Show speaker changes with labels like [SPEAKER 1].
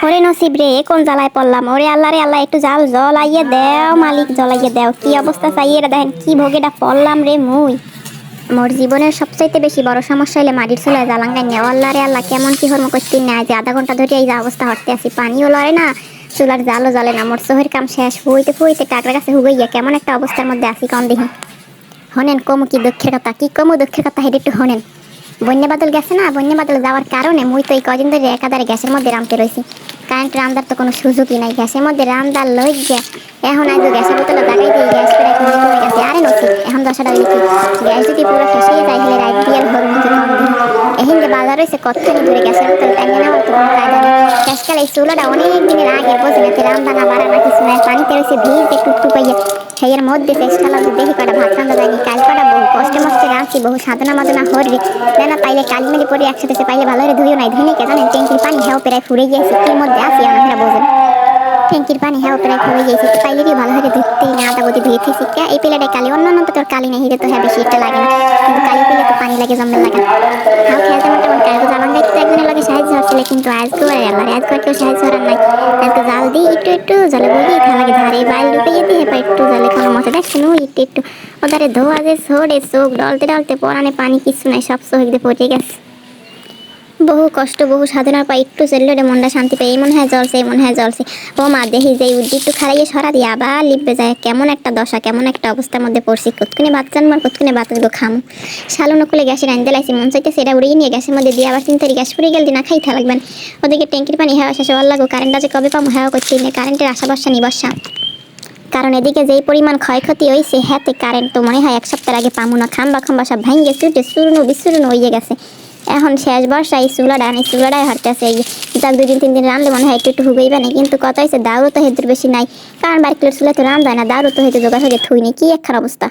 [SPEAKER 1] ওরে নসিব রে, কোন জ্বালায় পড়লাম। ওরে আল্লাহ রে আল্লাহ, একটু জাল জ্বলাইয়ে দেও মালিক, জ্বলাইয়ে দেও। কি অবস্থা চাই এরা, দেখেন কি ভোগেটা পড়লাম রে মুই। মোর জীবনের সবচাইতে বেশি বড় সমস্যা হলে মাটির চুলায় জ্বালাঙ্গাই নেওয়া। আল্লাহ রে আল্লাহ, কেমন কি হর্ম করতে নেয় যে আধা ঘন্টা ধরে এই যে অবস্থা হটতে আসি, পানিও লড়ে না, চুলার জালও জ্বলে না। মোর চোহের কাম শেষ হইতে হইতে টাকরা কাছে হুগাইয়া কেমন একটা অবস্থার মধ্যে আসি কম দেখি। হনেন কমু কি দুঃখের কথা, কি কমু দুঃখের কথা, হেঁটে একটু হনেন। বন্যা বাদল গেছে না, বন্যা বাদল যাওয়ার কারণে মুই তো এই কদিন ধরে একাধারে গ্যাসের মধ্যে রামতে রয়েছি। কারেন্ট রান্দার তো কোনো সুযোগই নাই, গ্যাসের মধ্যে রান্দার লই গে। এখন আজ গ্যাসের বোতলে লাগাই দিই, গ্যাস প্রায় খতম হয়ে গেছে। আরে নসিব, এখন 10টা লিখি, গ্যাস যদি পুরো শেষ হয়ে যায় হলে রাত দিয়ে ভোর মতো কম দিই। এখন যে বাজার রয়েছে কতখানি দূরে, গ্যাসের বোতল টাইনে নেওয়ার তো কোনো কায়দা নেই। গ্যাসকাল এই চুলাটা অনেক দিনের আগে বোঝে গেছে, রান্না না বাড়া না কিছু নাই, পানিতে রয়েছে ভিজতে টুকটুকাইয়া। সেইয়ের মধ্যে চেষ্টা লাগছে দেখি কটা ভাত রান্না যায়নি, কাল কটা বহু কষ্টে মষ্টে রাঁধছি, বহু সাধনা মাদনা হরি না পাইলে কাল মেরে পরে একসাথে পাইলে ভালো করে ধুইও নাই, ধুইনে কে জানেন ট্যাঙ্কির পানি হ্যাঁ প্রায় ফুরে গিয়েছে, কি মধ্যে আসি আমরা বোঝেন। ট্যাঙ্কির পানি হ্যাঁ প্রায় ফুরে গিয়েছে, পাইলে কি ভালো করে ধুতেই না, আদা বদি ধুয়ে থেছি। এই পেলাটাই কালি, অন্য তো তোর কালি নেই, হিরে তো হ্যাঁ বেশি একটা লাগে না, কিন্তু কালি পেলে তো পানি লাগে, জম্মের লাগা। হ্যাঁ খেয়াল তেমন তেমন কাজ জালান গাইতে একজনের লাগে সাহায্য হচ্ছিল, কিন্তু আজকে আল্লাহ আজকে কেউ সাহায্য করার নাই। আজকে জাল দিই একটু একটু জলে বলিয়ে থাকে ধারে বাইল ঢুকে দিয়ে বা একটু জলে কোনো মতো দেখছেন ওই একটু একটু ওদারে ধোয়া যে ছোড়ে, চোখ ডলতে ডলতে পরানে পানি কিছু নাই, সব চোখ দিয়ে পড়ে গেছে। বহু কষ্ট বহু সাধনার পর একটু চললে মনটা শান্তি পাই, এই মনে হয় জ্বলছে, এই মনে হয় জ্বলছে। ও মা দেখি যে উদ্দি একটু খারাইয়ে সরা দিয়ে আবার লিপবে যায়, কেমন একটা দশা, কেমন একটা অবস্থার মধ্যে পড়ছি। কতক্ষণে বাচ্চা মার কতক্ষণে বাতাস গো খামু। শালুনো খুলে গ্যাসের আনতে লাইছি, মন চাইতে সেটা উড়িয়ে নিয়ে গ্যাসের মধ্যে দিয়ে আবার 3 তারিখ গ্যাস পুড়ে গেল না খাইতে লাগবেন। ওদিকে ট্যাঙ্কির পানি হেওয়া শেষে অল্লাহ গো, কারেন্টটা যে কবে পাবো হেওয়া করছি না, কারেন্টের আশা বর্ষা নিবর্ষা। কারণ এদিকে যেই পরিমাণ ক্ষয়ক্ষতি হয়েছে, হাতে কারেন্ট তো মনে হয় 1 সপ্তাহ আগে পামু না, খাম্বা খাম্বা সব ভাঙ্গে চুটে চূর্ণ বিচূর্ণ হয়ে গেছে। এখন শেষ বর্ষা এই চুলাটাই হারতেছে, এই যাক 2 দিন 3 দিন রানলে মনে হয় একটু একটু হুগইবে না, কিন্তু কথা হয়েছে দাউরও তো হেতুর বেশি নাই, কারণ 12 কিলোর চুলা তো রান দেয় না, দাউরও তো হয়তো জোগাড় হয়ে থুইনি, কি একখান অবস্থা।